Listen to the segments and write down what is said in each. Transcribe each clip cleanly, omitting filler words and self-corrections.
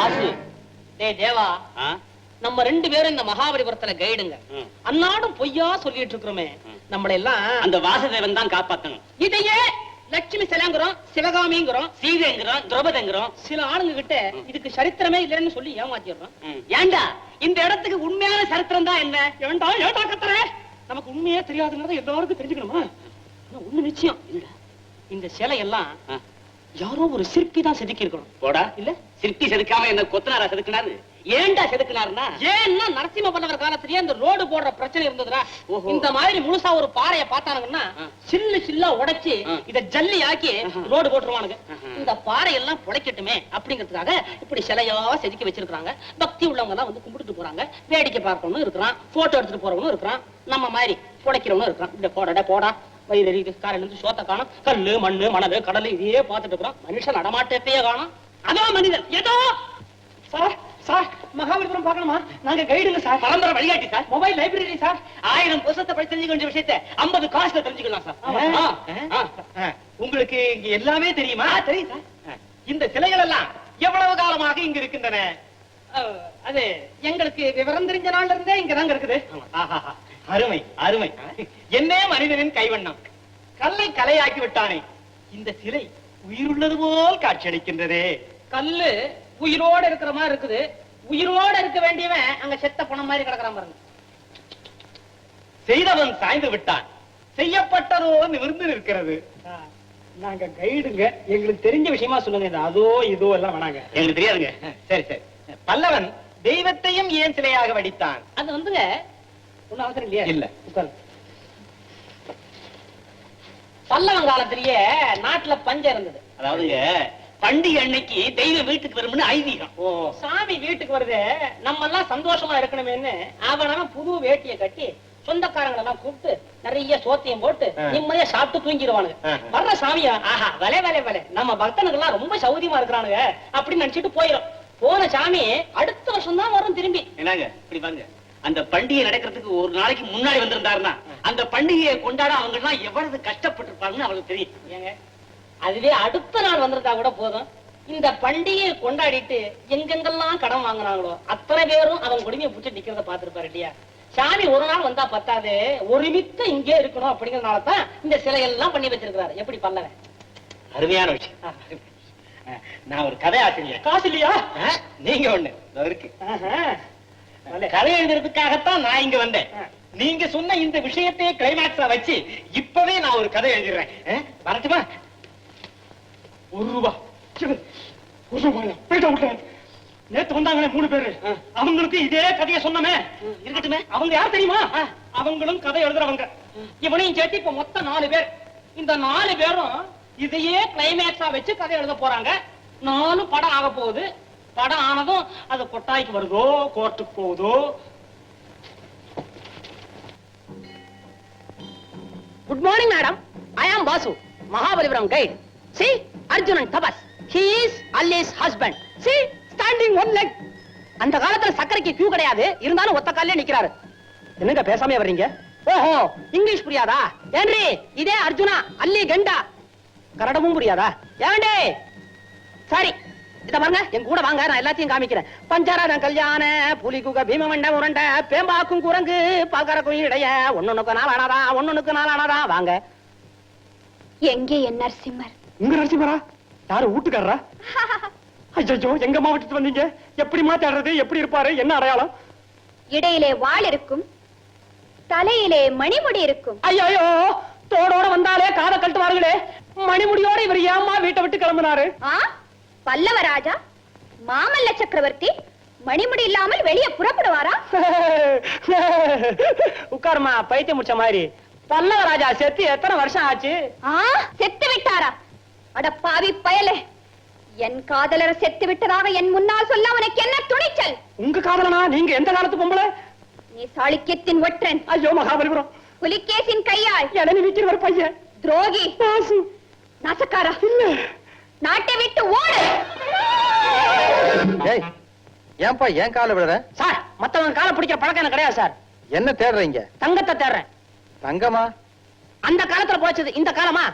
வாசு, டேய் தேவா, நம்ம 2 பேரும் இந்த மகாபலிபுரத்துல கைடுங்க. அன்னாடும் பொய்யா சொல்லிட்டு இருக்கிறோமே, நம்மள எல்லாம் அந்த வாசுதேவன் தான் காப்பாத்தணும். இதையே லட்சுமி சிலைங்கிறோம், சிவகாமிங்கிறோம், சீதைங்கிறோம், திரௌபதிங்கிறோம். சில ஆளுங்க கிட்ட இதுக்கு சரித்திரமே இல்லைன்னு சொல்லி ஏமாத்திடுறோம். ஏண்டா இந்த இடத்துக்கு உண்மையான சரித்திரம் தான் என்ன? ஏண்டா கத்துற? நமக்கு உண்மையே தெரியாதுங்கிறத எல்லாருக்கும் தெரிஞ்சுக்கணுமா? ஒண்ணு நிச்சயம், இந்த சிலை எல்லாம் யாரோ ஒரு சிற்பி தான் செதுக்கி இருக்கணும். போடா, இல்ல சிற்பி செதுக்காம என்ன கொத்தனாரா செதுக்கினாரு? ஏண்டா செதுக்கினாருன்னா, ஏன்னா நரசிம்ம பல்லவர் காலத்திலேயே இந்த ரோடு போடுற பிரச்சனை இருந்ததுடா. இந்த மாதிரி முழுசா ஒரு பாறையை பார்த்தானுங்கன்னா சில்லு சில்லா உடைச்சு இத ஜல்லி ஆக்கி ரோடு போட்டுருவானுங்க. இந்த பாறை எல்லாம் புடைக்கட்டுமே அப்படிங்கிறதுக்காக இப்படி சிலையா செதுக்கி வச்சிருக்காங்க. பக்தி உள்ளவங்க எல்லாம் வந்து கும்பிட்டுட்டு போறாங்க. வேடிக்கை பார்க்கணும் இருக்கிறான், போட்டோ எடுத்துட்டு போறவனும் இருக்கிறான், நம்ம மாதிரி புடைக்கிறவனும் இருக்கிறான். இந்த போடா போடா வயிறு காலையில இருந்து சோத்த காணும், கல்லு மண்ணு மணல் கடல் இதையே பார்த்துட்டு இருக்கிறோம். மனுஷன் நடமாட்டத்தையே காணும். அதோ மனிதன் ஏதோ. சார் சார், மகாபலிபுரம் பார்க்கணுமா? நாங்க கைடுங்க சார், பரம்பரை வழிகாட்டி சார், மொபைல் லைப்ரரி சார். 1000 புத்தகத்தை படிச்சு தெரிஞ்சுக்க வேண்டிய விஷயத்தை 50 காசுல தெரிஞ்சுக்கலாம் சார். உங்களுக்கு இங்க எல்லாமே தெரியுமா? தெரியும் சார். இந்த சிலைகள் எல்லாம் எவ்வளவு காலமாக இங்க இருக்கின்றன? அது எங்களுக்கு விவரம் தெரிஞ்ச நாள்ல இருந்தே இங்கதாங்க இருக்குது. அருமை அருமை. என்னே மனிதனின் கைவண்ணம், கல்லை கலையாக்கி விட்டானே. இந்த சிலை உயிருள்ளது போல் காட்சியளிக்கின்றதே. கல்லு உயிரோட இருக்கிற மாதிரி இருக்குது. உயிரோட இருக்க வேண்டியவன் அங்க செத்த பணம் மாதிரி கிடக்குறான் பாருங்க. செய்தவன் சாய்ந்து விட்டான், செய்யப்பட்டதோ நிமிர்ந்து நிற்கிறது. நாங்க கைடுங்க, எங்களுக்கு தெரிஞ்ச விஷயமா சொல்லுங்க. அதோ இதோ எல்லாம் வேணாங்க, எங்களுக்கு தெரியாதுங்க. சரி சரி. பல்லவன் தெய்வத்தையும் ஏன் சிலையாக வடித்தான்? அது வந்துங்க ஒன்னும் அவசரம் இல்லையா? இல்ல. பல்லவன் காலத்திலேயே நாட்டுல பஞ்சம் இருந்தது. அதாவதுங்க, பண்டிகை அன்னைக்கு தெய்வம் வீட்டுக்கு வரும்னு ஐதீகம். சாமி வீட்டுக்கு வருது, நம்ம எல்லாம் சந்தோஷமா இருக்கணுமேன்னு அவன் புது வேட்டியை கட்டி சொந்தக்காரங்களை எல்லாம் கூப்பிட்டு நிறைய சோத்தியம் போட்டு நிம்மதியா சாப்பிட்டு தூங்கிடுவானுங்க. வர்ற சாமியா ஆஹா வலை வலை வலை, நம்ம பக்தனுக்கு எல்லாம் ரொம்ப சௌரியமா இருக்கிறானுங்க அப்படின்னு நினைச்சிட்டு போயிடும். போன சாமி அடுத்த வருஷம் தான் வரும் திரும்பி. என்னங்க இப்படி பாருங்க, அந்த பண்டிகை நடக்கிறதுக்கு ஒரு நாளைக்கு முன்னாடி வந்திருந்தாருன்னா அந்த பண்டிகையை கொண்டாட அவங்க எல்லாம் எவ்வளவு கஷ்டப்பட்டிருப்பாங்கன்னு அவங்களுக்கு தெரியும். ஏங்க, அதுவே அடுத்த நாள் வந்திருந்தா கூட போதும். இந்த பண்டிகையை கொண்டாடிட்டு எங்கெங்கெல்லாம் கடன் வாங்கினாங்களோ அத்தனை பேரும் அவங்க கொடுமையை பிடிச்சி நிக்கிறத பாத்துருப்பாரு இல்லையா? சாமி ஒரு நாள் வந்தா பத்தாது, ஒருமித்த இங்கே இருக்கணும் அப்படிங்கறதுனாலதான் இந்த சிலையெல்லாம் பண்ணி வச்சிருக்கிறாரு. எப்படி பல்லவன்? அருமையான விஷயம். நான் ஒரு கதை ஆசிரியர். காசு இல்லையா? நீங்க ஒண்ணு இருக்கு. கதை எழுதுறதுக்காகத்தான் நான் இங்க வந்தேன். நீங்க சொன்ன இந்த விஷயத்தையே கிளைமேக்ஸா வச்சு இப்பவே நான் ஒரு கதை எழுதிடுறேன். வரட்டுமா? ₹1. நேத்து வந்தாங்களே 3 பேரு, அவங்களுக்கு இதே கதையை சொன்னமே. இருக்கட்டுமே. அவங்க யார் தெரியுமா? அவங்களும் கதை எழுதுறவங்க. இவனையும் சேர்த்து இப்ப மொத்தம் 4 பேர். இந்த 4 பேரும் இதையே கிளைமேக்ஸா வச்சு கதை எழுத போறாங்க. 4 படம் ஆக போகுது. படம் ஆனதும் அது கொட்டாய்க்கு வருதோ கோர்ட்டுக்கு போகுதோ. குட் மார்னிங் மேடம், ஐ ஆம் Vasu, Mahabalipuram guide. See, Arjunan Tapas. He is Ali's husband. See, standing one leg. அந்த காலத்துல சக்கரைக்கு கியூ கிடையாது, இருந்தாலும் ஒத்த கால்ல நிக்கிறாரு. என்னங்க பேசாம வர்றீங்க? ஓஹோ, இங்கிலீஷ் புரியாதா? ஏன்றி இதே அர்ஜுனா அல்லி கண்டா. கன்னடமும் புரியாதா? ஏண்டே சரி, இத பாருங்க, என் கூட வாங்க, நான் எல்லாத்தையும் காமிக்கிறேன். பஞ்சராத கல்யாண புலிகுக பீமமண்ட உரண்ட பேம்பாக்கும் குரங்கு பால்கரக்கும் இடைய ஒன்னொன்னுக்கு 4 ஆனாதா, ஒன்னொன்னுக்கு 4 ஆனாதா. வாங்க. எங்கே என் நரசிம்மர்? உங்க நரசிம்மரா? யாரு வீட்டுக்காரரா? ஐயோ, எங்க மாவட்டத்துக்கு வந்தீங்க? எப்படி மாத்தாடுறது? எப்படி இருப்பாரு? என்ன அடையாளம்? இடையிலே வாள் இருக்கும், தலையிலே மணிமுடி இருக்கும். ஐயோ, தோடோட வந்தாலே காதை கட்டுவார்களே, மணிமுடியோட இவர் ஏம்மா வீட்டை விட்டு கிளம்பினாரு? பல்லவராஜா மாமல்ல சக்கரவர்த்தி மணிமுடி இல்லாமல் வெளியே புறப்படுவாரா? உட்காருமா, பைத்தியம் முடிச்ச மாதிரி. பல்லவராஜா செத்து எத்தனை வருஷம் ஆச்சு? செத்து விட்டாரா? அட பாவி பயலே, என் காதலர் செத்து விட்டதாக என் முன்னால் சொல்ல உனக்கு என்ன துணிச்சல்? உங்க காதலனா? நீங்க எந்த காலத்து பொம்பளை? நீ சாளுக்கியத்தின் ஒற்றன். ஐயோ மகாபலிபுரம், புலிகேசின் கையால் இளநீ விற்கிற ஒரு பையன். துரோகி, நாசக்காரா, நாட்டை விட்டு ஓடு. ஏன்பா ஏன் கால விடுற? சார், மத்தவங்க காலை பிடிக்கிற பழக்கம் எனக்கு கிடையாது சார். என்ன தேடுறீங்க? தங்கத்தை தேடுறேன். தங்கமா? அந்த காலத்துல போச்சது இந்த காலமா?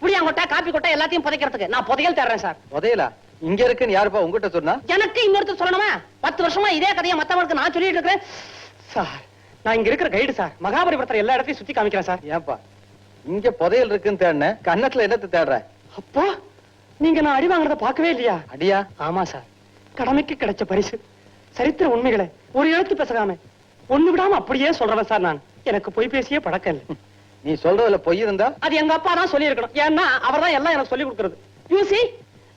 புளியாங்கொட்டை காப்பி கொட்டை எல்லாத்தையும் புதைக்கிறதுக்கு நான் புதையல் தேடுறேன் சார். புதையலா? இங்க இருக்குன்னு யாருப்பா உங்ககிட்ட சொன்னா? எனக்கு இன்னொருத்தர் சொல்லணுமா? 10 வருஷமா இதே கதையை மத்தவங்களுக்கு நான் சொல்லிட்டு இருக்கிறேன் சார். நான் இங்க இருக்கிற கைடு சார். மகாபலிபுரத்துல எல்லா இடத்தையும் சுத்தி காமிக்கிறேன் சார். ஏன்பா இங்க புதையல் இருக்குன்னு தேடின, கன்னத்துல என்னத்தை தேடுற? அப்பா, நீங்க நான் அடி வாங்குறத பார்க்கவே இல்லையா? அடியா? ஆமா சார், கடமைக்கு கிடைச்ச பரிசு. சரித்திர உண்மைகளை ஒரு எழுத்து பேசாம ஒண்ணு விடாம அப்படியே சொல்றவன் சார் நான். எனக்கு பொய் பேசியே பழக்கம் இல்லை. நீ சொல்றதுல பொய் இருந்தா அது எங்க அப்பா தான் சொல்லி இருக்கணும். ஏன்னா அவர் தான் எல்லாம் எனக்கு சொல்லி கொடுக்கிறது. You see,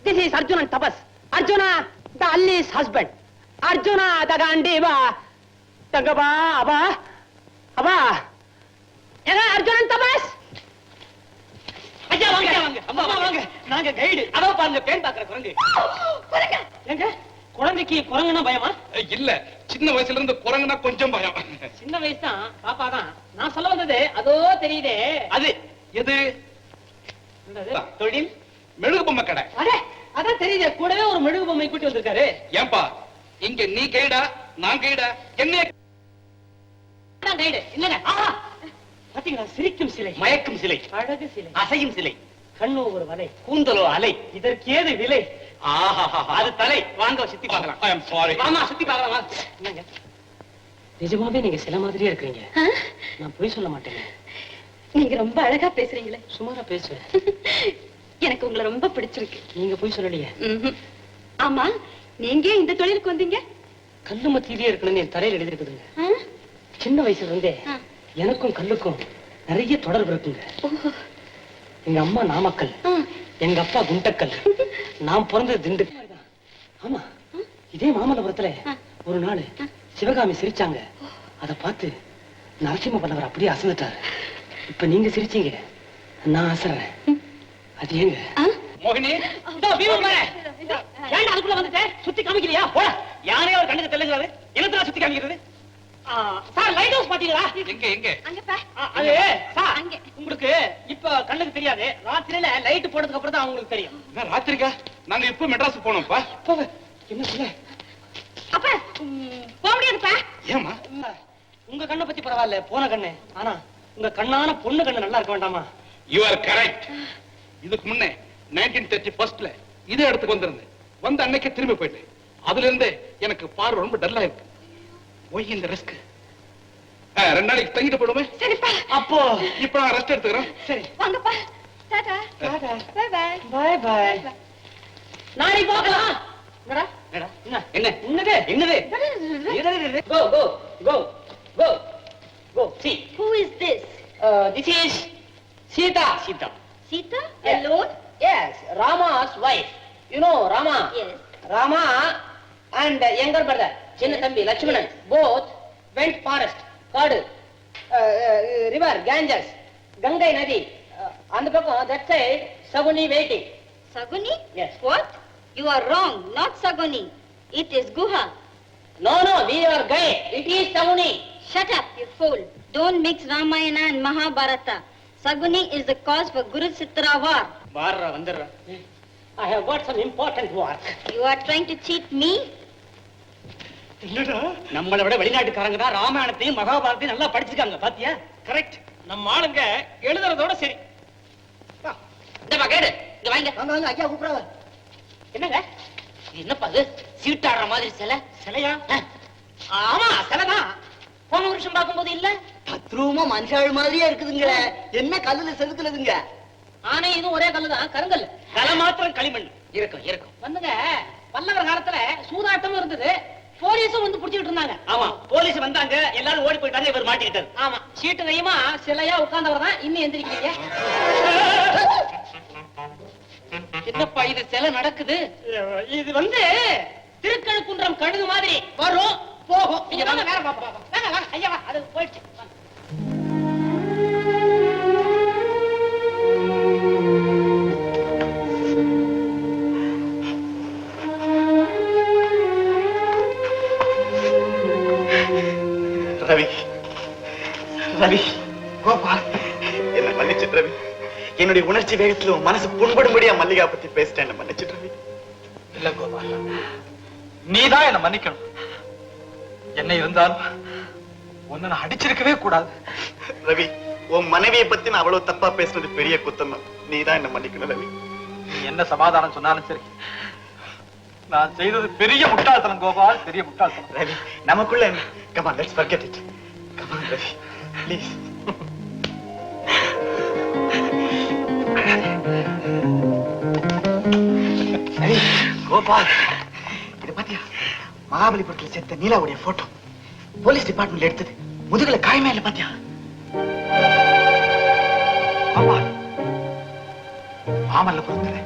this is Arjuna and Tapas. Arjuna, the Alli's husband. Arjuna, the Gandiva. Tangaba, Abba, Abba. ஏங்க Arjuna and Tapas? ஐயா வாங்க வாங்க அம்மா வாங்க. நாங்க கைடு. அதோ பாருங்க பேர் பாக்குற குரங்கு. எங்க குழந்தைக்கு குரங்குனா பயமா? இல்ல, சின்ன வயசுல இருந்து குரங்குனா கொஞ்சம் பயம். சின்ன வயசு தான், பாப்பா தான். நான் சொல்ல வந்தது அதோ தெரியுதே. அது எது? என்னது? தொழில் மெழுகு பொம்மை கடை. அடே, அதான் தெரியுதே. கூடவே ஒரு மெழுகு பொம்மை கூட்டி வந்திருக்காரு. ஏன்பா இங்க நீ கைடா நான் கைடா? என்ன கைடு இல்லங்க. பாத்தீங்களா, சிரிக்கும் சிலை, மயக்கும் சிலை, அழகு சிலை, அசையும் சிலை, கண்ணு ஒரு வலை, கூந்தலோ அலை. இதற்கேது விலை? அது தலை. வாங்க சுத்தி பார்க்கலாம். ஐ அம் சாரி. ஆமா சுத்தி பார்க்கலாம். என்னங்க, நிஜமாவே நீங்க சில மாதிரியே இருக்கீங்க. நான் பொய் சொல்ல மாட்டேங்க. நீங்க ரொம்ப அழகா பேசுறீங்களே. சுமாரா பேசுவேன். எனக்கு உங்களை ரொம்ப பிடிச்சிருக்கு. நீங்க பொய் சொல்லலையே. ஆமா, நீங்க இந்த தொழிலுக்கு வந்தீங்க? கல்லு மத்தியிலேயே இருக்கணும்னு என் தரையில் எழுதிருக்குதுங்க. சின்ன வயசுல இருந்தே எனக்கும் கல்லுக்கும் நிறைய தொடர்பு இருக்குங்க. எங்க அம்மா நாமக்கல், எங்க அப்பா குண்டக்கல், நான் பிறந்தது திண்டுக்கல். ஆமா, இதே மாமல்லபுரத்துல ஒரு நாள் சிவகாமி சிரிச்சாங்க. அத பார்த்து நரசிம்ம பல்லவர் அப்படியே அசந்துட்டாரு. இப்ப நீங்க சிரிச்சீங்க, நான் அசறேன். அது ஏங்க? மோகினி, இதோ பீமன் பாரு. ஏன்டா அதுக்குள்ள வந்துட்டேன்? சுத்தி காமிக்கலையா? போட. யாரே ஒரு கண்ணுக்கு தெலுங்குறாரு. என்னத்துல சுத்தி காமிக்கிறது? சார், லைட் ஹவுஸ் பாத்தீங்களா? எங்க எங்க? அங்கப்பா. அது சார், அங்க. உங்களுக்கு இப்ப கண்ணுக்கு தெரியாது. ராத்திரியில லைட் போட்டதுக்கு அப்புறம் தான் உங்களுக்கு தெரியும். என்ன ராத்திரிக்கா? நாங்க இப்ப மெட்ராஸ் போனோம்ப்பா. என்ன சொல்ல? அப்ப போக முடியாதுப்பா. ஏமா? உங்க கண்ணை பத்தி பரவாயில்ல, போன கண்ணு. ஆனா உங்க கண்ணான பொண்ணு கண்ணு நல்லா இருக்க வேண்டாமா? You are correct. இதுக்கு முன்னே 1931ல இதே இடத்துக்கு வந்திருந்தேன். வந்த அன்னைக்கு திரும்பி போயிட்டேன். அதுல இருந்து எனக்கு பார்வை ரொம்ப டல்லா இருக்கு. ஒய் இந்த ரிஸ்க். 2 நாளைக்கு தங்கிட்டு போயிடுமே. சரிப்பா. அப்போ இப்ப நான் ரெஸ்ட் எடுத்துக்கிறேன். சரி, வாங்கப்பா. Tata. Tata. Bye bye. Bye bye. நாளைக்கு போகலாம். என்னடா? என்ன என்ன? என்னது என்னது? Go, go, go, go, go. See, Who is this? this is Sita. Sita. Sita? Yeah. Alone? Yes, Rama's wife. You know Rama? Yes. Rama and younger brother, Chinna Thambi, Lakshmanan, both went forest, Kadu, river, Ganges, Gangai Nadi. On the பக்கம், that side, Saguni waiting. Saguni? Yes. What? You are wrong. Not Saguni. It is Guha. No, we are gay. It is Saguni. Shut up, you fool. Don't mix Ramayana and Mahabharata. Saguni is the cause for Kurukshetra war. வாரா வந்துடுறா. I have got some important work. You are trying to cheat me? நம்மளை விட வெளிநாட்டுக்காரங்க தான் ராமாயணத்தையும் மகாபாரத்தையும் நல்லா படிச்சிருக்காங்க. பாத்தியா? Correct. நம்ம ஆளுங்க எழுதுறதோட சரி. இந்த கேடு இங்க வாங்க. வாங்க வாங்க, ஐயா கூப்பிடுறாங்க. என்னங்க? என்னப்பா அது? சீட்டாடுற மாதிரி சிலை? சிலையா? ஆமா, சிலைதான். போன வருஷம் பார்க்கும்போது இல்ல? பத்ரூமா மனுஷாள் மாதிரியே இருக்குதுங்களே. என்ன கல்லுல செதுக்குறதுங்க? ஆனா இதுவும் ஒரே கல்லுதான், கருங்கல். தலை மாத்திரம் களிமண். இருக்கும். வந்துங்க, பல்லவர் காலத்துல சூதாட்டமும் இருந்தது. போலீஸும் வந்து புடிச்சிட்டு இருந்தாங்க. ஆமா, போலீஸ் வந்தாங்க, எல்லாரும் ஓடி போயிட்டாங்க, இவர் மாட்டிக்கிட்டாரு. ஆமா, சீட்டு கையுமா சிலையா உட்கார்ந்தவர் தான் இன்னும் எந்திரிக்கிறீங்க. என்னப்பா இது சிலை நடக்குது? இது வந்து திருக்கழுக்குன்றம் கழுகு மாதிரி வரும் போகும். நீங்க வாங்க, வேற பாப்பா. வாங்க வாங்க, ஐயா வா, அது போயிடுச்சு. ரவி, ரவி, கோபால், என்ன மன்னிச்சிட்டு ரவி. என்னுடைய உணர்ச்சி வேகத்துல உன் மனசு புண்படும்படியா மல்லிகா பத்தி பேசிட்டேன். என்ன மன்னிச்சிட்டு ரவி. இல்ல கோபால், நீதான் என்ன மன்னிக்கணும். என்ன இருந்தாலும் உன்னை நான் அடிச்சிருக்கவே கூடாது. ரவி, உன் மனைவியை பத்தி நான் அவ்வளவு தப்பா பேசுனது பெரிய குத்தம் தான். நீதான் என்ன மன்னிக்கணும் ரவி. நீ என்ன சமாதானம் சொன்னாலும் சரி, நான் செய்தது பெரிய முட்டாள்தனம் கோபால், பெரிய முட்டாள்தனம். ரவி, நமக்குள்ள என்ன? Come on, let's forget it. Come on, Ravi, please. Ravi, Gopal, இது பாத்தியா? மகாபலிபுரத்தில் செத்த நீலாவுடைய போட்டோ போலீஸ் டிபார்ட்மெண்ட்ல எடுத்தது. முதுகுல காயமே இல்ல பாத்தியா? கோபால், மாமல்லபுரத்துல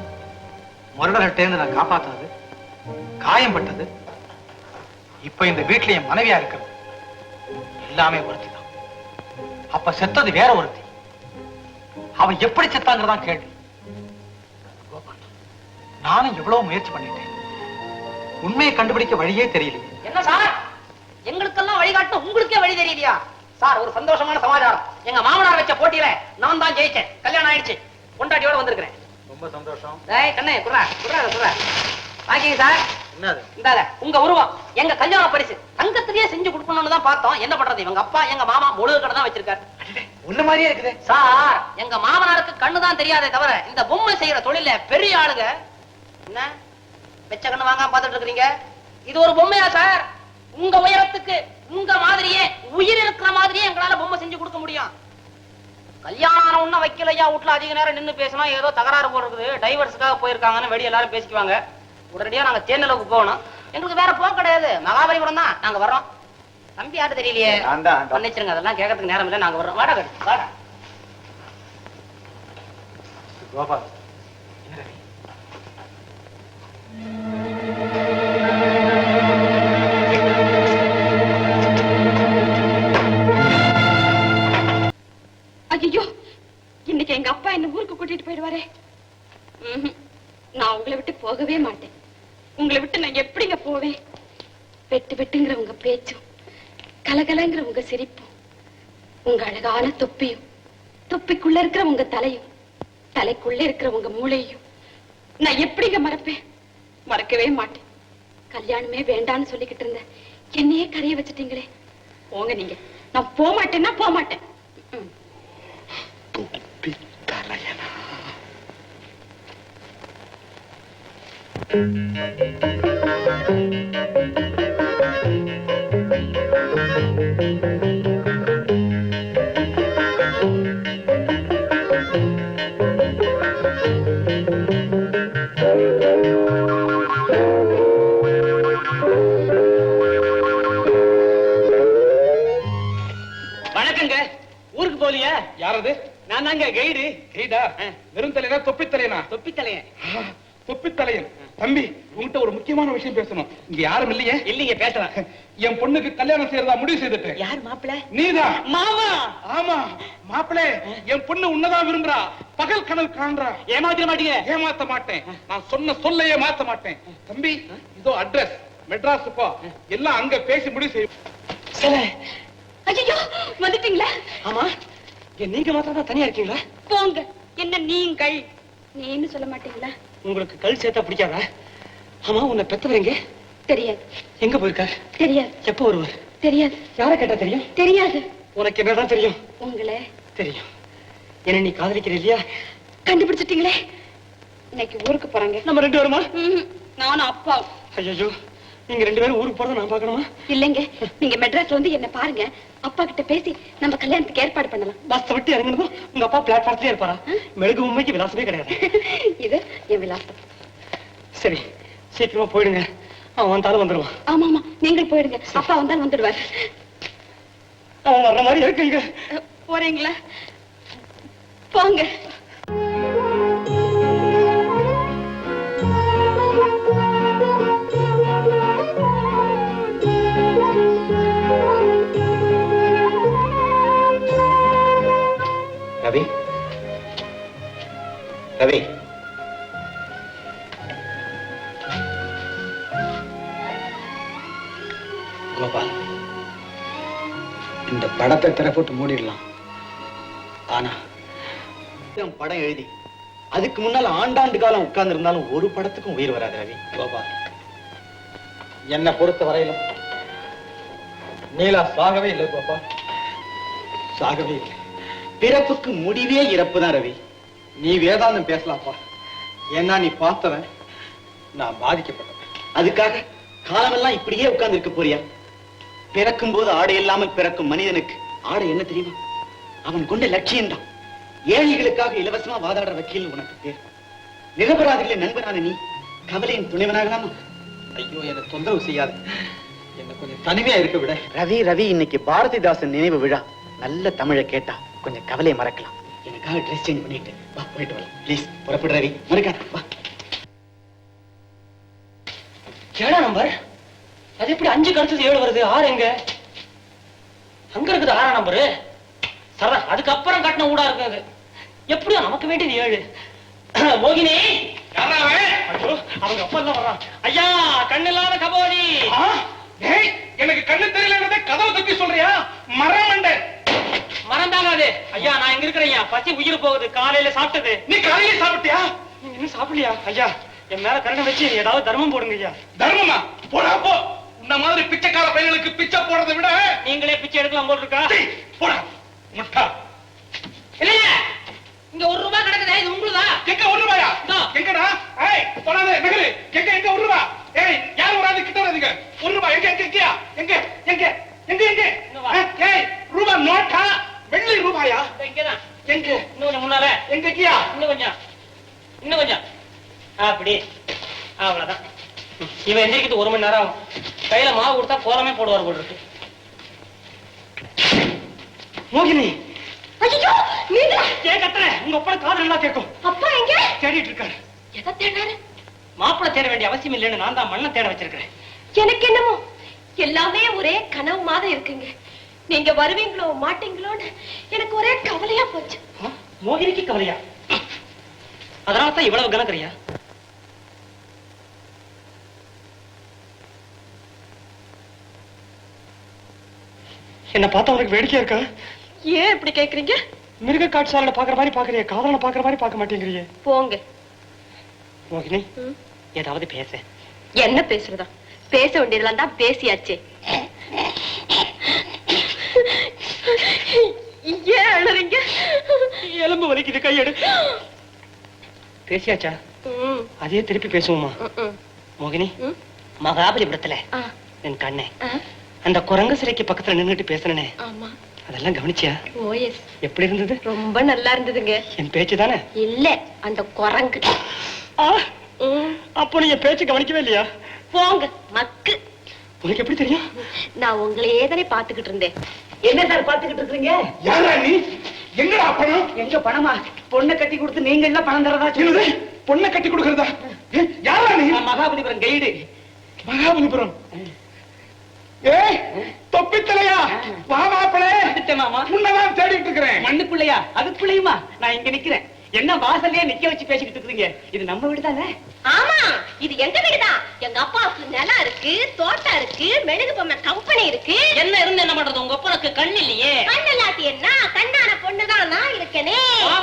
முரடர்கிட்ட நான் காப்பாத்தாது, காயம் பட்டது, இப்ப இந்த வீட்டுல என் மனைவியா இருக்கிறது எல்லாமே ஒருத்தி தான். அப்ப செத்தது வேற ஒருத்தி. அவன் எப்படி செத்தாங்கிறதான் கேள்வி. கோபால், நானும் எவ்வளவு முயற்சி பண்ணிட்டேன், உண்மையை கண்டுபிடிக்க வழியே தெரியலையே. என்ன சார், எங்களுக்கெல்லாம் வழிகாட்ட உங்களுக்கே வழி தெரியலையா? சார், ஒரு சந்தோஷமான சமாச்சாரம். எங்க மாமனார் வச்ச போட்டியில நான் தான் ஜெயிச்சேன். கல்யாணம் ஆயிடுச்சு, கொண்டாட்டியோட வந்திருக்கிறேன். ரொம்ப சந்தோஷம். கண்ணே, குர்ரா வாங்கிங்க சார். என்னது? இந்தாங்க உங்க உருவம், எங்க கல்யாண பரிசு. தங்கத்திலேயே செஞ்சு கொடுக்கணும்னு தான் பார்த்தோம். என்ன பண்றது, இவங்க அப்பா எங்க மாமா முழுக கடை தான் வச்சிருக்காரு. உன்ன மாதிரியே இருக்குது சார். எங்க மாமனாருக்கு கண்ணுதான் தெரியாதே தவிர இந்த பொம்மை செய்யற தொழில பெரிய ஆளுங்க. என்ன வெச்ச கண்ணு வாங்காம பாத்துட்டு இருக்கீங்க? இது ஒரு பொம்மையா சார்? உங்க உயரத்துக்கு உங்க மாதிரியே உயிர் இருக்கிற மாதிரியே எங்களால பொம்மை செஞ்சு கொடுக்க முடியும். கல்யாணம் ஒண்ணு வைக்கலையா, வீட்டுல அதிக நேரம் நின்னு பேசினா ஏதோ தகராறு போல இருக்குது, டைவர்ஸுக்காக போயிருக்காங்கன்னு வெளியே எல்லாரும் பேசிக்குவாங்க. உடனடியா நாங்க தேனலுக்கு போகணும். எங்களுக்கு வேற போக கிடையாது, மகாபலிபுரம் தான். நாங்க வர்றோம். தம்பி யாரு தெரியலையே, மன்னிச்சிருங்க, அதெல்லாம் கேட்கறதுக்கு நேரம் இல்லை. நாங்க வர்றோம். வாடா வாடா. கோபால், ஐயோ, இன்னைக்கு எங்க அப்பா என்ன ஊருக்கு கூட்டிட்டு போயிடுவாரே. நான் உங்களை விட்டு போகவே மாட்டேன். உங்களை விட்டு நான் எப்படிங்க போவேன்? வெட்டு வெட்டுங்கிற உங்க பேச்சும், கலகலங்கிற உங்க சிரிப்பும், உங்க அழகான தொப்பியும், தொப்பிக்குள்ள இருக்கிற உங்க தலையும், தலைக்குள்ள இருக்கிற உங்க மூளையும் நான் எப்படிங்க மறப்பேன்? மறக்கவே மாட்டேன். கல்யாணமே வேண்டான்னு சொல்லிக்கிட்டு இருந்த என்னையே கரைய வச்சுட்டீங்களே. போங்க நீங்க. நான் போக மாட்டேன்னா போக மாட்டேன். வணக்கங்க. ஊருக்கு போலியா? யாரது? நான் தாங்க கைடு. கைடா? வெறும் தலையனா தொப்பி தலையனா? தொப்பி தலையன். தொப்பி தலையன். தம்பி, உங்ககிட்ட ஒரு முக்கியமான விஷயம் பேசணும். இங்க யாரும் இல்லையே? இல்லைங்க, பேசலாம். என் பொண்ணுக்கு கல்யாணம் செய்யறதா முடிவு செய்துட்டேன். யார் மாப்பிள்ள? நீதான். மாமா. ஆமா மாப்பிள்ளை, என் பொண்ணு உன்னதான் விரும்புறா. பகல் கனவு காண்றா. ஏமாத்திர மாட்டீங்க? ஏமாத்த மாட்டேன். நான் சொன்ன சொல்லையே மாத்த மாட்டேன். தம்பி, இதோ அட்ரஸ். மெட்ராஸ் போ, எல்லாம் அங்க பேசி முடிவு செய்யும். ஐயோ, வந்துட்டீங்களா? ஆமா, நீங்க மாத்திரம் தான் தனியா இருக்கீங்களா? போங்க. என்ன நீங்கள் நீன்னு சொல்ல மாட்டீங்களா? உங்களுக்கு கல் சேர்த்தா பிடிக்காதா? ஆமா, உன்னை பெத்தவரீங்க? தெரியாது. எங்க போயிருக்காரு? தெரியாது. எப்ப வருவார்? தெரியாது. யாரை கேட்டா தெரியும்? தெரியாது. உனக்கு என்னதான் தெரியும்? உங்களை தெரியும். என்ன நீ காதலிக்கிற இல்லையா? கண்டுபிடிச்சிட்டீங்களே. இன்னைக்கு ஊருக்கு போறாங்க. நம்ம ரெண்டு பேருமா? நானும் அப்பா. ஐயோ, நீங்க ரெண்டு பேரும் ஊருக்கு போறத நான் பார்க்கணுமா? இல்லைங்க, நீங்க மெட்ராஸ்ல வந்து என்ன பாருங்க. அப்பா கிட்ட பேசி நம்ம கல்யாணத்துக்கு ஏற்பாடு பண்ணலாம். பஸ் விட்டு இறங்கினதும் உங்க அப்பா பிளாட்பாரத்திலே இருப்பாரா? மெழுகு உண்மைக்கு விலாசமே கிடையாது. இது என் விலாசம். சரி, சீக்கிரமா போயிடுங்க. அவன் வந்தாலும் வந்துடுவான். ஆமா ஆமா, நீங்கள் போயிடுங்க. அப்பா வந்தாலும் வந்துடுவார். அவன் வர்ற மாதிரி இருக்குங்க. போறீங்களா? போங்க. ரவி, ரவி, கோபால், இந்த படத்தை திரை போட்டு மூடிடலாம். ஆனா படம் எழுதி அதுக்கு முன்னால ஆண்டாண்டு காலம் உட்கார்ந்து இருந்தாலும் ஒரு படத்துக்கும் உயிர் வராது. ரவி, கோபால், என்னை பொறுத்த வரையிலும் நீலா சாகவே இல்லை கோபால், சாகவே இல்லை. பிறப்புக்கு முடிவே இறப்பு தான். ரவி, நீ வேதாந்தம் பேசலாம்ப்பா. ஏன்னா நீ பார்த்தவன், நான் பாதிக்கப்பட்டவன். அதுக்காக காலமெல்லாம் இப்படியே உட்கார்ந்து இருக்க போறியா? பிறக்கும் போது ஆடை இல்லாமல் பிறக்கும் மனிதனுக்கு ஆடை என்ன தெரியுமா? அவன் கொண்ட லட்சியம் தான். ஏழைகளுக்காக இலவசமா வாதாடுற வக்கீல் உனக்கு பேர். நிரபராதிகளை நண்பனான நீ கவலையின் துணைவனாகலாமா? ஐயோ, என்ன தொந்தரவு செய்யாது. என்ன கொஞ்சம் தனிமையா இருக்க விட. ரவி ரவி, இன்னைக்கு பாரதிதாசன் நினைவு விழா. நல்ல தமிழை கேட்டா கொஞ்சம் கவலையை மறக்கலாம். எனக்காக ட்ரெஸ் சேஞ்ச் பண்ணிட்டு வா, போயிட்டு வரலாம். ப்ளீஸ் புறப்படு ரவி, மறக்காத வா. ஏடா நம்பர்? அது எப்படி 5 அடுத்தது 7 வருது? 6 எங்க? அங்க இருக்குது 6ஆம் நம்பரு. சரா, அதுக்கப்புறம் கட்டின ஊடா இருக்குது. எப்படியோ நமக்கு வேண்டியது 7. மோகினி, அவங்க அப்பா எல்லாம் வர்றான். ஐயா, கண்ணில்லாத கபோதி. எனக்கு கண்ணு தெரியல, கதவை தப்பி சொல்றியா? மறந்தாங்க அது. ஐயா, நான் எங்க இருக்கிறேன்? பசி உயிர் போகுது. காலையில சாப்பிட்டது. நீ காலையில சாப்பிட்டியா? நீங்க இன்னும் சாப்பிடலையா? ஐயா, என் மேல கருணை வச்சு ஏதாவது தர்மம் போடுங்க ஐயா. தர்மமா? போடா போ. இந்த மாதிரி பிச்சைக்கார பையனுக்கு பிச்சை போடுறதை விட நீங்களே பிச்சை எடுக்கலாம் போல் இருக்கா? போடா முட்டா. இல்லையா, இங்க 1 ரூபாய் கிடக்குதே, இது உங்களுதா? எங்க 1 ரூபாயா? எங்கடா? ஏய், போடாதே நகரு. எங்க 1 ரூபாய்? ஏய், யார் வராது, கிட்ட வராதீங்க. 1 ரூபாய் எங்க எங்க எங்க எங்க எங்க எங்க எங்க? ஏய், ரூபாய் நோட்டா வெள்ளி ரூபாயா? இங்கதான். எங்க? இன்னும் கொஞ்சம் முன்னால. எங்க கியா? இன்னும் கொஞ்சம். அப்படி, அவ்வளவுதான். இவன் எந்திரிக்கிறது 1 மணி நேரம் ஆகும். கையில மாவு கொடுத்தா கோலமே போடுவார் போல் இருக்கு. மோகினி, ஐயோ, நீங்க ஏன் கத்துற? உங்க அப்பா காது நல்லா கேட்கும். அப்பா எங்க? தேடிட்டு இருக்காரு. எதை தேடாரு? மாப்பிள்ளை தேட வேண்டிய அவசியம் இல்லைன்னு நான் தான் மண்ணை தேட வச்சிருக்கிறேன். எனக்கு என்னமோ எல்லாமே ஒரே கனவு மாதிரி இருக்குங்க. நீங்க வருவீங்களோ மாட்டீங்களோன்னு எனக்கு ஒரே கவலையா போச்சு. மோகினிக்கு கவலையா? அதனால தான் இவ்வளவு கணக்கறியா? என்ன பார்த்தா உனக்கு வேடிக்கையா இருக்கா? ஏன் இப்படி கேக்குறீங்க? மிருக காட்சியாளனை பாக்குற மாதிரி பாக்குறிய, காதலனை பாக்குற மாதிரி பார்க்க மாட்டேங்கிறியே. போங்க. மோகினி, ஏதாவது பேச. என்ன பேசுறதா? பேச வேண்டியதெல்லாம் தான் பேசியாச்சே. ஏன் அழறீங்க? எலும்பு வலிக்குது, கையெடு. பேசியாச்சா? அதே திருப்பி பேசுவோமா? மோகினி, மகாபலிபுரத்துல என் கண்ணே அந்த குரங்கு சிலைக்கு பக்கத்துல நின்னுட்டு பேசுனே, ஆமா, அதெல்லாம் கவனிச்சியா? ஓஎஸ். எப்படி இருந்தது? ரொம்ப நல்லா இருந்ததுங்க. என் பேச்சு தானே? இல்ல, அந்த குரங்கு. அப்போ நீ என் பேச்சு கவனிக்கவே இல்லையா? போங்க மக்கு. உனக்கு எப்படி தெரியும்? நான் உங்களையே தானே பாத்துக்கிட்டு இருந்தேன். என்ன சார் பாத்துக்கிட்டு இருக்கீங்க? யாரா நீ? எங்கடா பணம்? எங்க பணமா? பொண்ணை கட்டி கொடுத்து நீங்க எல்லாம் பணம் தரதா? என்னது? பொண்ணை கட்டி கொடுக்கறதா? யாரா நீ? மகாபலிபுரம் கைடு. மகாபலிபுரம். ஏய், தொப்பித்தலையா, வா மாப்பிளே. மாமா, உன்னதான் தேடிட்டு இருக்கிறேன். மண்ணுக்குள்ளையா? அதுக்குள்ளையுமா? நான் இங்க நிக்கிறேன். என்ன வாசல்லையே நிக்க வச்சு பேசிக்கிட்டு இருக்கீங்க? இது நம்ம வீடு தானே? ஆமா, இது எங்க வீடுதான். எங்க அப்பாவுக்கு நிலம் இருக்கு, தோட்டம் இருக்கு, மெழுகு பொம்மை கம்பெனி இருக்கு. என்ன இருந்து என்ன பண்றது? உங்க அப்பனுக்கு கண் இல்லையே. கண்ணல்லாட்டி என்ன, கண்ணான பொண்ணுதான் நான் இருக்கனே.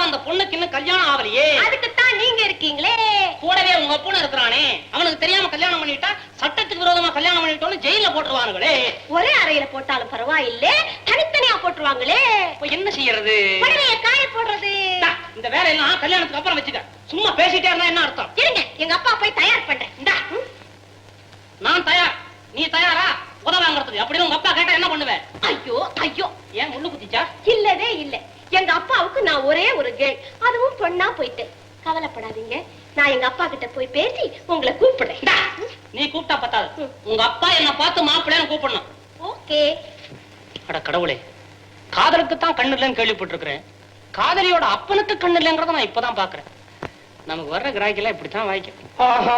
அந்த பொண்ணுக்கு இன்னும் கல்யாணம் ஆகலையே. அதுக்குத்தான் நீங்க இருக்கீங்களே. கூடவே உங்க அப்பனும் இருக்கிறானே. அவனுக்கு தெரியாம கல்யாணம் பண்ணிட்டா சட்டத்துக்கு விரோதமா கல்யாணம் பண்ணிட்டோம்னு ஜெயில போட்டுருவானுங்களே. ஒரே அறையில போட்டாலும் பரவாயில்ல, தனித்தனியா போட்டுருவாங்களே. இப்ப என்ன செய்யறது? புடவைய காய போடுறது. இந்த வேலையெல்லாம் கல்யாணத்துக்கு அப்புறம் வச்சுக்க. சும்மா பேசிட்டே இருந்தா என்ன அர்த்தம்? இருங்க, எங்க அப்பா போய் தயார் பண்றேன். இந்தா. நான் தயார். நீ தயாரா? உதவ வாங்குறதுக்கு. அப்படின்னு உங்க அப்பா கேட்டா என்ன பண்ணுவேன்? ஐயோ ஐயோ, ஏன் முள்ளு குத்திச்சா? இல்லவே இல்ல. எங்க அப்பாவுக்கு நான் ஒரே ஒரு கேள், அதுவும் பொண்ணா போயிட்டேன். கவலைப்படாதீங்க, நான் எங்க அப்பா கிட்ட போய் பேசி உங்களை கூப்பிடுறேன். நீ கூப்பிட்டா பத்தாது. உங்க அப்பா என்ன பார்த்து மாப்பிள்ளைன்னு கூப்பிடணும். ஓகே. அட கடவுளே, காதலுக்கு தான் கண்ணு இல்லைன்னு கேள்விப்பட்டிருக்கிறேன். காதலியோட அப்பனுக்கு கண்ணு இல்லைங்கிறத நான் இப்பதான் பாக்குறேன். நமக்கு வர்ற கிராய்க்கெல்லாம் இப்படித்தான் வாய்க்கும். ஆஹா,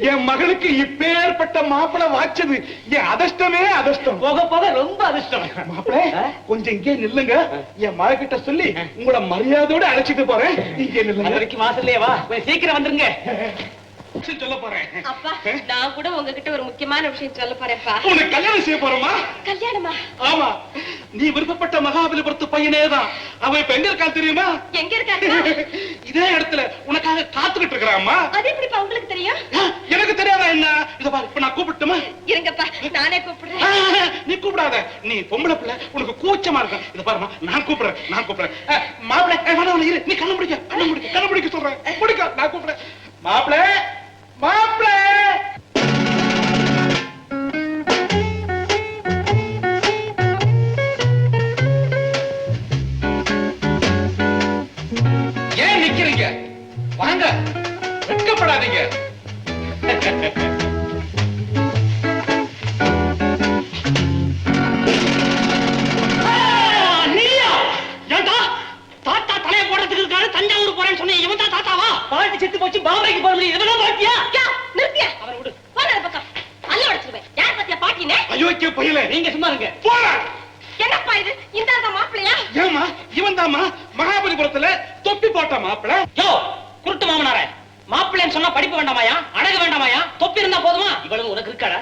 என் மகளுக்கு இப்பேற்பட்ட மாப்பிளை வாச்சது என் அதிர்ஷ்டமே அதிர்ஷ்டம். போக போக ரொம்ப அதிர்ஷ்டம். மாப்பிளை, கொஞ்சம் இங்கே நில்லுங்க. என் மக கிட்ட சொல்லி உங்களை மரியாதையோட அழைச்சிட்டு போறேன். இங்கே நில்லுங்க. வரைக்கும் வாசல்லையே வா, கொஞ்சம் சீக்கிரம் வந்துருங்க. சொல்ல போறேன். அப்பா, நான் கூட உங்ககிட்ட ஒரு முக்கியமான விஷயம் சொல்ல போறேன்ப்பா. உனக்கு கல்யாணம் செய்ய போறோமா? கல்யாணமா? ஆமா, நீ விருப்பப்பட்ட மகாபலிபுரத்து பையனே தான். அவன் இப்ப எங்க இருக்கான் தெரியுமா? எங்க இருக்காரு? இதே இடத்துல உனக்காக காத்துக்கிட்டு இருக்கிறாம்மா. அது எப்படிப்பா உங்களுக்கு தெரியும்? எனக்கு தெரியாதா என்ன? இத பாரு, இப்ப நான் கூப்பிட்டுமா? இருங்கப்பா, நானே கூப்பிடுறேன். நீ கூப்பிடாத, நீ பொம்பளை பிள்ளை, உனக்கு கூச்சமா இருக்கும். இத பாருமா, நான் கூப்பிடுறேன். மாப்பிள்ளை, வேணாம் இரு, நீ கண்ணு முடிக்க சொல்றேன். முடிக்க, நான் கூப்பிடுறேன். மாப்பிள்ளை. நீயா? ஏண்டா? தாத்தா தலைய போடுறதுக்கு இருக்காரு, தஞ்சாவூர் போறேன்னு சொன்னேன். இவன் தான் தாத்தாவா? பாட்டி செத்து போச்சு, பாம்பேக்கு போற முடியும். இதெல்லாம் பாட்டியா? நிறுத்தியா அவரை விடு. போன பக்கம் அல்ல உடைச்சிருவேன். யார் பத்தியா பாட்டினே? அயோக்கிய பையல நீங்க சும்மா இருங்க. போடா. என்னப்பா இது? இந்த மாப்பிள்ளையா? ஏமா இவன் தாமா மகாபலிபுரத்துல தொப்பி போட்ட மாப்பிள. யோ, குருட்டு மாமனாரே, மாப்பிள்ளைன்னு சொன்னா படிப்பு வேண்டாமாயா, அழகு வேண்டாமாயா, தொப்பி இருந்தா போதுமா? இவ்வளவு உனக்கு இருக்காடா?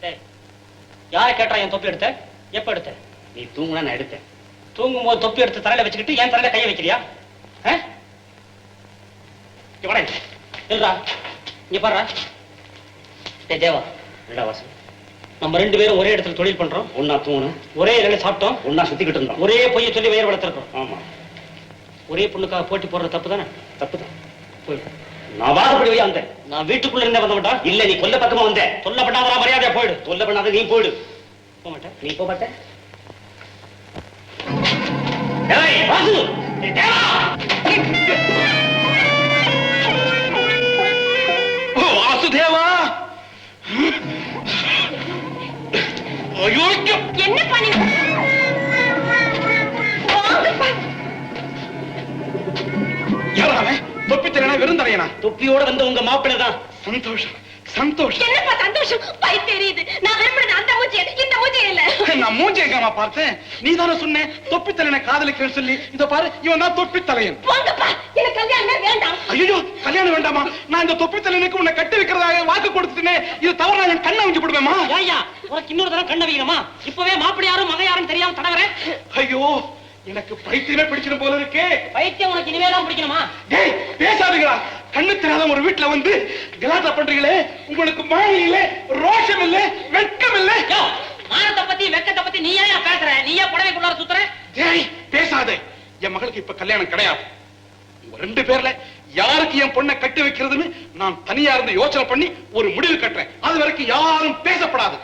டேய், யாரை கேட்டா என் தொப்பி எடுத்த? எப்ப எடுத்த? நீ தூங்குனா நான் எடுத்தேன். தூங்கும் போது தொப்பி எடுத்து தலையில வச்சுக்கிட்டு என் தலையில கைய வைக்கிறியா? இல்லடா, இங்க பாருடா. டேய் தேவா, என்னடா வாசு, நம்ம ரெண்டு பேரும் ஒரே இடத்துல தொழில் பண்றோம், ஒன்னா தூங்கணும், ஒரே இலையில சாப்பிட்டோம், ஒன்னா சுத்திக்கிட்டு இருந்தோம். ஒரே பொய்ய சொல்லி வயிறு வளர்த்திருக்கோம். ஆமா, ஒரே பொண்ணுக்காக போட்டி போடுற தப்பு தானே? தப்புதான். போயிடு. நான் வாதப்படி வையா வந்தேன். நான் வீட்டுக்குள்ள இருந்தே வந்த மாட்டா. இல்ல, நீ கொல்ல பக்கமா வந்த. சொல்ல பண்ணாதா மரியாதையா போயிடு. தொல்லை பண்ணாத, நீ போயிடு. போக மாட்டேன். நீ போக மாட்ட. ஏய் வாசு, ஏய் தேவா, ஓ வாசுதேவா. அயோக்கிய என்ன பண்ணி? வாங்கப்பா. யாராவே தொப்பி தெரியனா வெறும் தரையனா? தொப்பியோட வந்த உங்க மாப்பிள்ளை தான். சந்தோஷம் சந்தோஷம். என்னப்பா சந்தோஷம்? பை தெரியுது. நான் விரும்புறது அந்த மூஞ்சி, இந்த மூஞ்சி இல்ல. நான் மூஞ்சி எங்கம்மா பார்த்தேன்? நீ தானே சொன்ன தொப்பி தலையனை காதலிக்கிறேன்னு சொல்லி. இத பாரு, இவன் தான் தொப்பி தலையன். போங்கப்பா, எனக்கு கல்யாணமே வேண்டாம். ஐயோ, கல்யாணம் வேண்டாமா? நான் இந்த தொப்பி தலையனுக்கு உன்னை கட்டி வைக்கிறதாக வாக்கு கொடுத்துட்டேனே. இது தவறு, நான் என் கண்ணை அவிஞ்சு போடுவேமா? ஏய்யா, உனக்கு இன்னொரு தடவை கண்ண வைக்கணுமா? இப்பவே மாப்பிள்ளை யாரும் மகன் யாரும் தெரியாம தடவறேன். ஐயோ, எனக்கு பைத்தியமே பிடிச்சிடும் போல இருக்கே. பைத்தியம் உனக்கு இனிமே தான் பிடிக்கணுமா? டேய், பேசாதீங்களா? கண்ணு தெரியாத ஒரு வீட்டுல வந்து கலாட்டா பண்றீங்களே. உங்களுக்கு மானம் இல்ல, ரோஷம் இல்ல, வெட்கம் இல்ல. யோ, மானத்தை பத்தி வெக்கத்தை பத்தி நீ ஏன் பேசுற? நீயே புடவைக்குள்ளார சுத்துற? டேய், பேசாதே. என் மகளுக்கு இப்ப கல்யாணம் கிடையாது. உங்க ரெண்டு பேர்ல யாருக்கு என் பொண்ணை கட்டி வைக்கிறதுன்னு நான் தனியா இருந்து யோசனை பண்ணி ஒரு முடிவு கட்டுறேன். அது வரைக்கும் யாரும் பேசப்படாது.